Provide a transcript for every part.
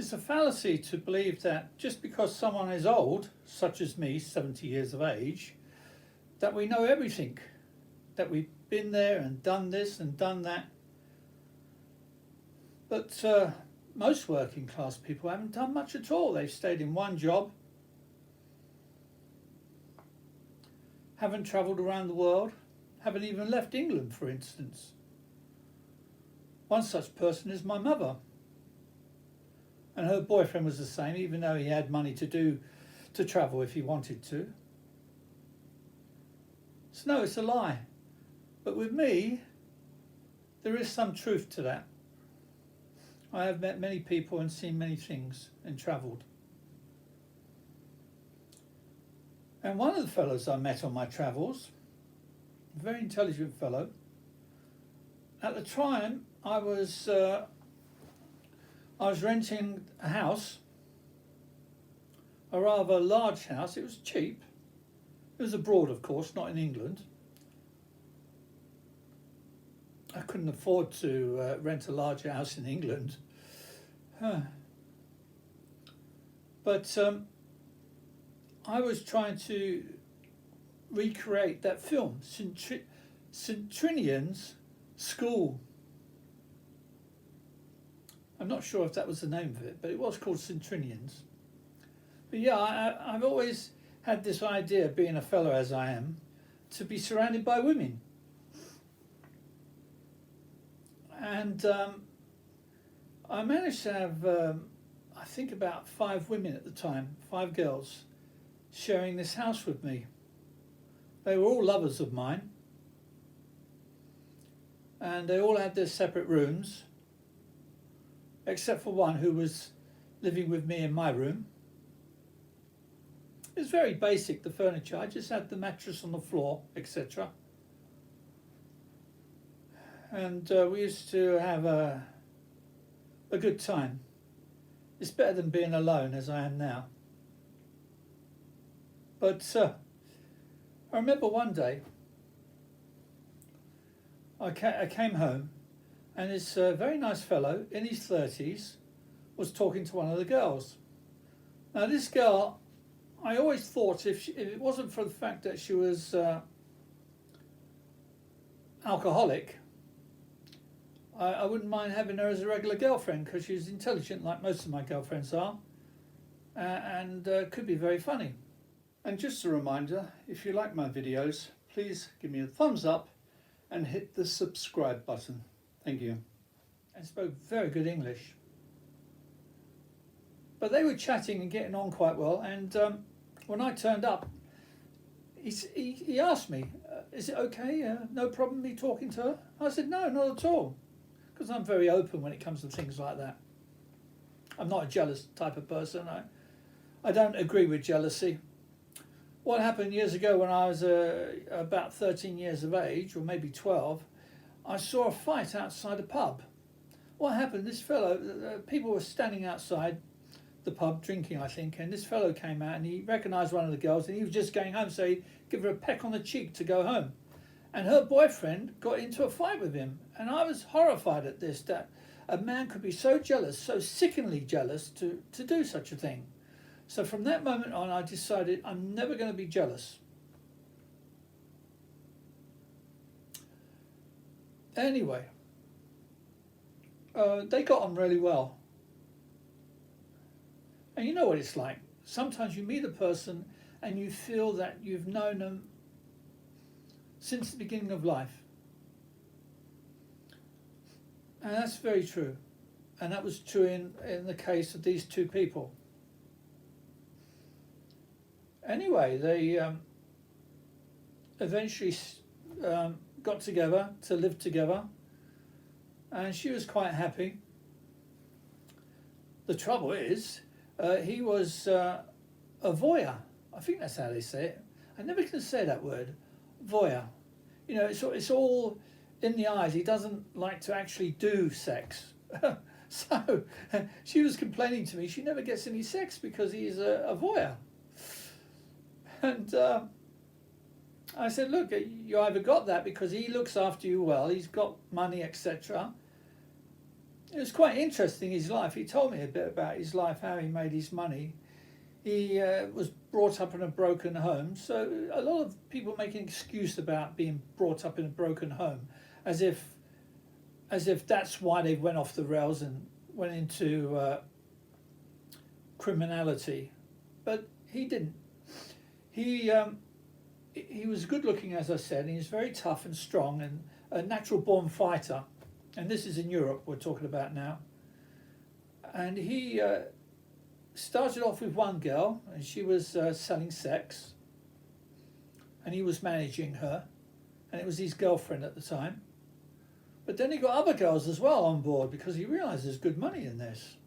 It's a fallacy to believe that just because someone is old, such as me, 70 years of age, that we know everything, that we've been there and done this and done that. But most working class people haven't done much at all. They've stayed in one job, haven't travelled around the world, haven't even left England, for instance. One such person is my mother. And her boyfriend was the same, even though he had money to travel if he wanted to. So no, it's a lie. But with me, there is some truth to that. I have met many people and seen many things and travelled. And one of the fellows I met on my travels, a very intelligent fellow, at the time I was renting a house, a rather large house. It was cheap. It was abroad, of course, not in England. I couldn't afford to rent a large house in England. But I was trying to recreate that film, St. Trinian's School. I'm not sure if that was the name of it, but it was called St. Trinian's. But yeah, I've always had this idea, being a fellow as I am, to be surrounded by women. And I managed to have, I think, about 5 women at the time, 5 girls, sharing this house with me. They were all lovers of mine. And they all had their separate rooms, except for one who was living with me in my room. It was very basic, the furniture. I just had the mattress on the floor, etc. And we used to have a good time. It's better than being alone as I am now. But I remember one day I came home, and this very nice fellow in his 30s was talking to one of the girls. Now this girl, I always thought if it wasn't for the fact that she was alcoholic, I wouldn't mind having her as a regular girlfriend, because she's intelligent like most of my girlfriends are, and could be very funny. And just a reminder, if you like my videos, please give me a thumbs up and hit the subscribe button. Thank you. And spoke very good English. But they were chatting and getting on quite well, and when I turned up, he asked me, is it okay, no problem me talking to her? I said, no, not at all, because I'm very open when it comes to things like that. I'm not a jealous type of person. I don't agree with jealousy. What happened years ago when I was about 13 years of age, or maybe 12, I saw a fight outside a pub. What happened, this fellow, people were standing outside the pub drinking, I think, and this fellow came out and he recognised one of the girls, and he was just going home, so he gave her a peck on the cheek to go home. And her boyfriend got into a fight with him, and I was horrified at this, that a man could be so jealous, so sickeningly jealous to do such a thing. So from that moment on, I decided I'm never going to be jealous. Anyway, they got on really well. And you know what it's like. Sometimes you meet a person and you feel that you've known them since the beginning of life. And that's very true. And that was true in the case of these 2 people. Anyway, they eventually got together to live together, and she was quite happy. The trouble is, he was a voyeur. I think that's how they say it. I never can say that word, voyeur. You know, it's all in the eyes. He doesn't like to actually do sex. So she was complaining to me she never gets any sex because he's a voyeur. And I said, look, you either got that because he looks after you well, he's got money, etc., it was quite interesting, his life. He told me a bit about his life, how he made his money. He was brought up in a broken home, so a lot of people make an excuse about being brought up in a broken home, as if that's why they went off the rails and went into criminality. But he didn't. He was good looking, as I said, and he was very tough and strong and a natural born fighter. And this is in Europe we're talking about now. And he started off with one girl, and she was selling sex, and he was managing her, and it was his girlfriend at the time. But then he got other girls as well on board because he realised there's good money in this.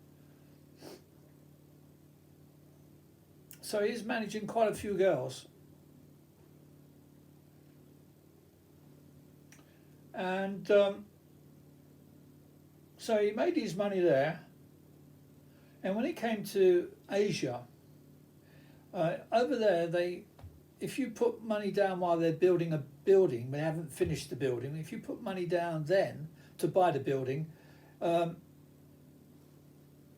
So he's managing quite a few girls. And so he made his money there. And when he came to Asia, over there, if you put money down while they're building a building, they haven't finished the building, if you put money down then to buy the building,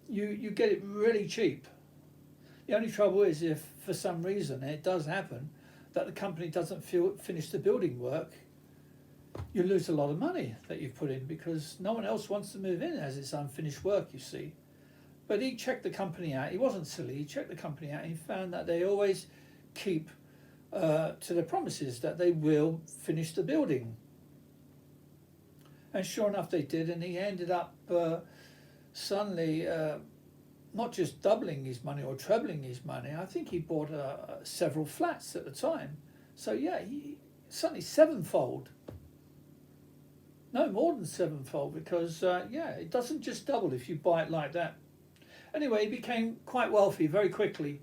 you get it really cheap. The only trouble is if for some reason, and it does happen, that the company doesn't finish the building work, you lose a lot of money that you've put in because no one else wants to move in as it's unfinished work, you see. But he checked the company out. He wasn't silly. He checked the company out and he found that they always keep to their promises, that they will finish the building. And sure enough they did, and he ended up suddenly not just doubling his money or trebling his money. I think he bought several flats at the time. So yeah, he suddenly sevenfold. No, more than sevenfold, because it doesn't just double if you buy it like that. Anyway, he became quite wealthy very quickly.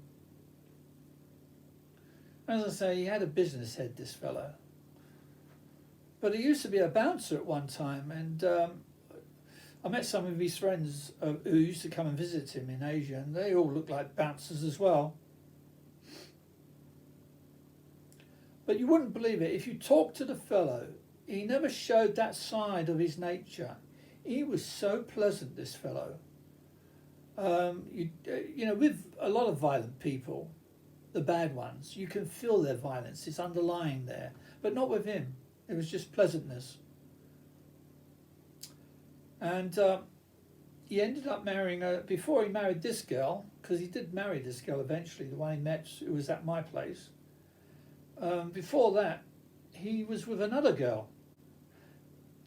As I say, he had a business head, this fellow. But he used to be a bouncer at one time, and I met some of his friends who used to come and visit him in Asia, and they all looked like bouncers as well. But you wouldn't believe it, if you talk to the fellow, he never showed that side of his nature. He was so pleasant, this fellow. With a lot of violent people, the bad ones, you can feel their violence. It's underlying there. But not with him. It was just pleasantness. And he ended up marrying her before he married this girl, because he did marry this girl eventually, the one he met who was at my place. Before that, he was with another girl.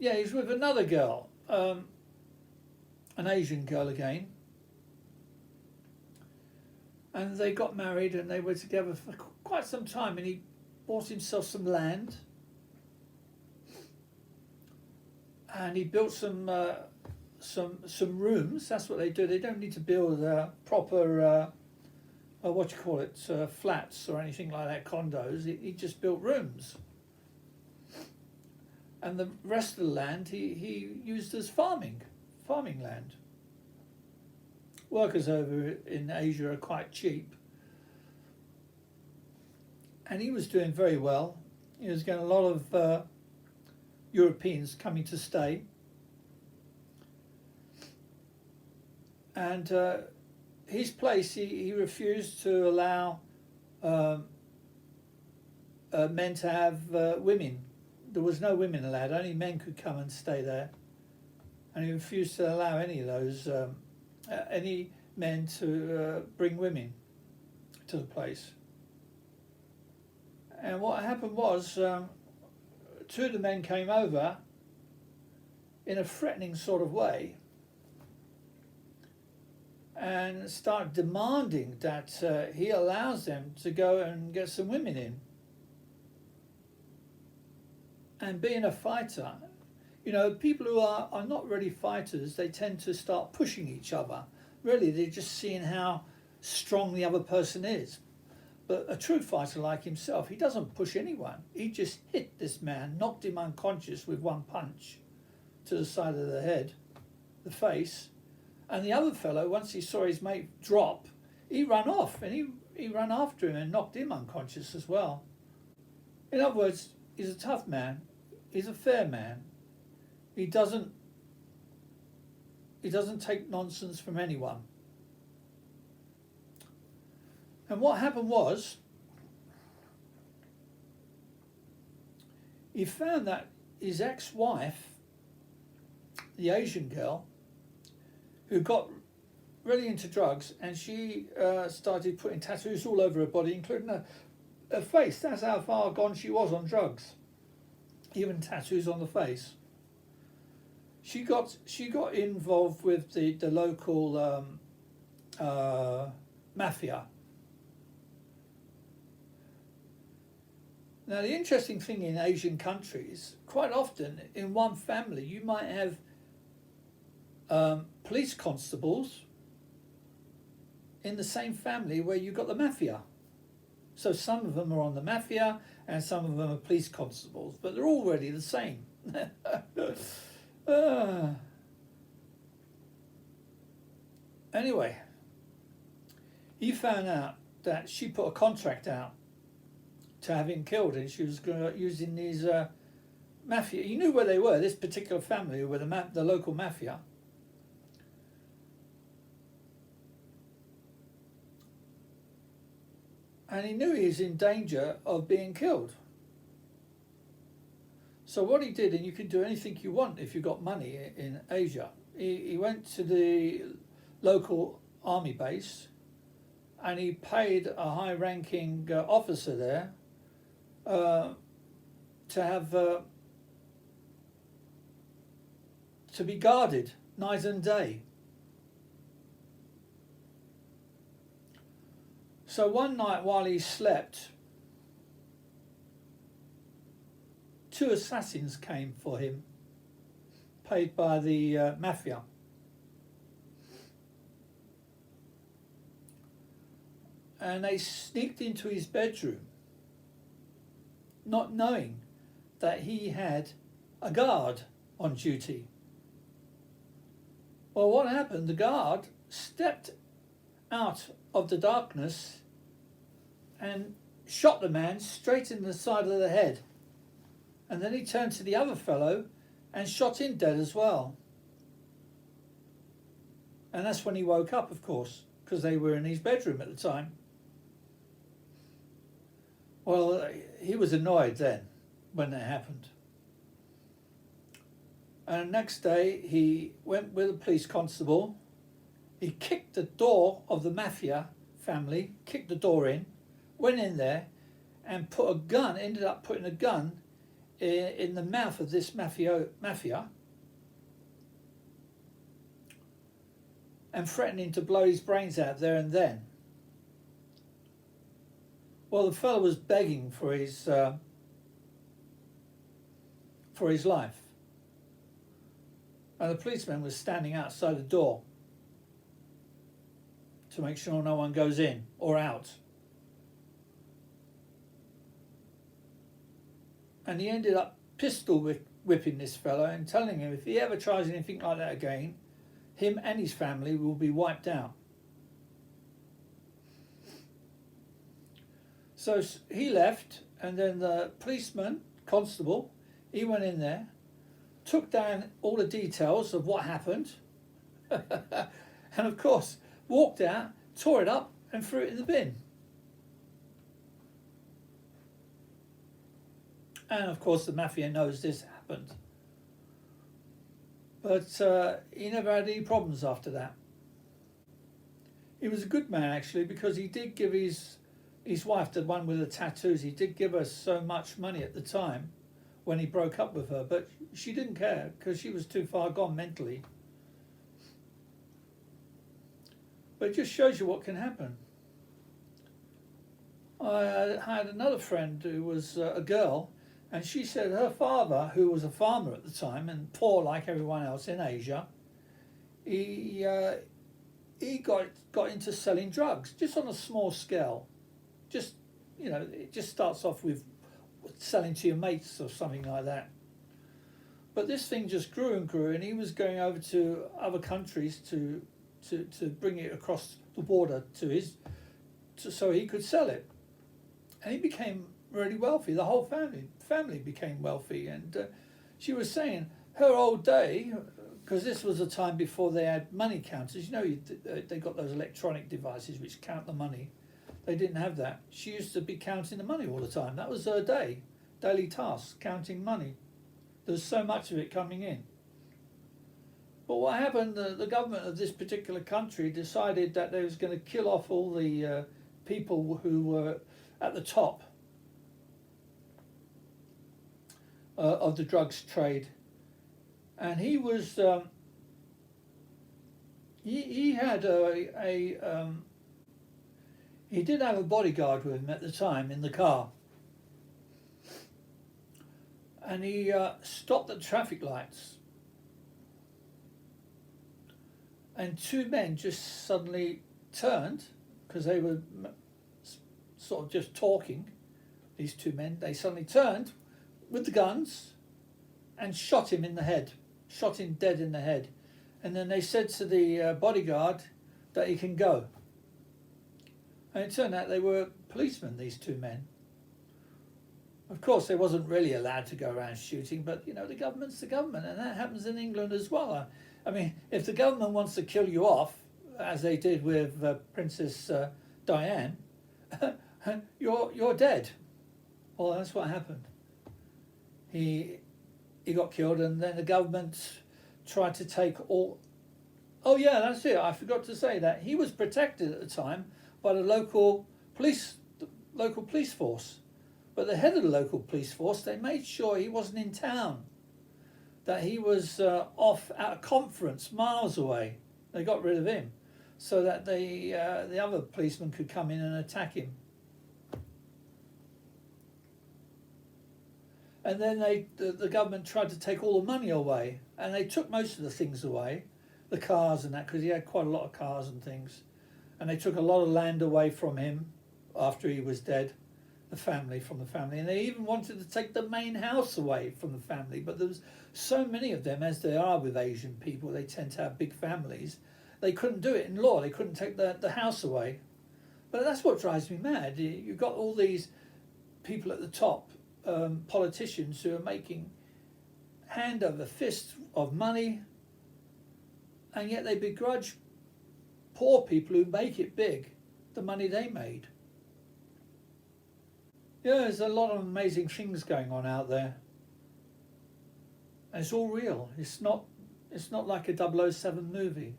Yeah, he was with another girl, an Asian girl again. And they got married and they were together for quite some time, and he bought himself some land. And he built some rooms. That's what they do. They don't need to build proper, flats or anything like that, condos. He just built rooms. And the rest of the land he used as farming land. Workers over in Asia are quite cheap. And he was doing very well. He was getting a lot of Europeans coming to stay. And his place, he refused to allow men to have women. There was no women allowed, only men could come and stay there. And he refused to allow any of those, any men to bring women to the place. And what happened was, two of the men came over in a threatening sort of way and started demanding that he allows them to go and get some women in. And being a fighter, people who are not really fighters, they tend to start pushing each other. Really, they're just seeing how strong the other person is. But a true fighter like himself, he doesn't push anyone. He just hit this man, knocked him unconscious with one punch to the side of the head, the face. And the other fellow, once he saw his mate drop, he ran off, and he ran after him and knocked him unconscious as well. In other words, he's a tough man. He's a fair man. He doesn't He doesn't take nonsense from anyone. And what happened was, he found that his ex-wife, the Asian girl, who got really into drugs, and she started putting tattoos all over her body, including her face. That's how far gone she was on drugs. Even tattoos on the face. She got involved with the local mafia. Now, the interesting thing in Asian countries, quite often in one family you might have police constables in the same family where you've got the mafia. So some of them are on the mafia and some of them are police constables, but they're all really the same. Anyway, he found out that she put a contract out to have him killed, and she was using these mafia. He knew where they were. This particular family were the local mafia. And he knew he was in danger of being killed. So what he did, and you can do anything you want if you've got money in Asia, he went to the local army base and he paid a high-ranking officer there to have to be guarded night and day. So one night while he slept, 2 assassins came for him, paid by the mafia. And they sneaked into his bedroom, not knowing that he had a guard on duty. Well, what happened? The guard stepped out of the darkness and shot the man straight in the side of the head. And then he turned to the other fellow and shot him dead as well. And that's when he woke up, of course, because they were in his bedroom at the time. Well, he was annoyed then when that happened. And the next day he went with a police constable. He kicked the door of the mafia family, kicked the door in, went in there and ended up putting a gun in the mouth of this mafia and threatening to blow his brains out there and then. Well, the fellow was begging for his life. And the policeman was standing outside the door to make sure no one goes in or out. And he ended up pistol whipping this fellow and telling him if he ever tries anything like that again, him and his family will be wiped out. So he left, and then the policeman, constable, he went in there, took down all the details of what happened, and of course walked out, tore it up and threw it in the bin. And of course the mafia knows this happened. But he never had any problems after that. He was a good man actually, because he did give his wife, the one with the tattoos, he did give her so much money at the time when he broke up with her, but she didn't care because she was too far gone mentally. But it just shows you what can happen. I had another friend who was a girl, and she said her father, who was a farmer at the time and poor like everyone else in Asia, he got into selling drugs just on a small scale. Just, it just starts off with selling to your mates or something like that. But this thing just grew and grew, and he was going over to other countries to bring it across the border so he could sell it. And he became really wealthy. The whole family became wealthy. And she was saying her old day, because this was a time before they had money counters. You know, they got those electronic devices which count the money. They didn't have that. She used to be counting the money all the time. That was her daily task, counting money. There was so much of it coming in. But what happened, the government of this particular country decided that they was going to kill off all the people who were at the top of the drugs trade. And he was, he had he did have a bodyguard with him at the time in the car. And he stopped at traffic lights. And two men just suddenly turned, because they were sort of just talking, these two men. They suddenly turned with the guns and shot him in the head, shot him dead in the head. And then they said to the bodyguard that he can go. And it turned out they were policemen, these two men. Of course, they wasn't really allowed to go around shooting, but, you know, the government's the government, and that happens in England as well. I mean, if the government wants to kill you off, as they did with Princess Diane, you're dead. Well, that's what happened. He got killed, and then the government tried to take all... Oh yeah, that's it. I forgot to say that. He was protected at the time by the local police force. But the head of the local police force, they made sure he wasn't in town, that he was off at a conference miles away. They got rid of him so that the other policemen could come in and attack him. And then the government tried to take all the money away, and they took most of the things away, the cars and that, because he had quite a lot of cars and things. And they took a lot of land away from him after he was dead, from the family. And they even wanted to take the main house away from the family. But there was so many of them, as there are with Asian people, they tend to have big families. They couldn't do it in law. They couldn't take the house away. But that's what drives me mad. You've got all these people at the top, politicians who are making hand over fist of money, and yet they begrudge poor people who make it big the money they made. Yeah, there's a lot of amazing things going on out there. And it's all real. It's not like a 007 movie.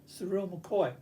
It's the real McCoy.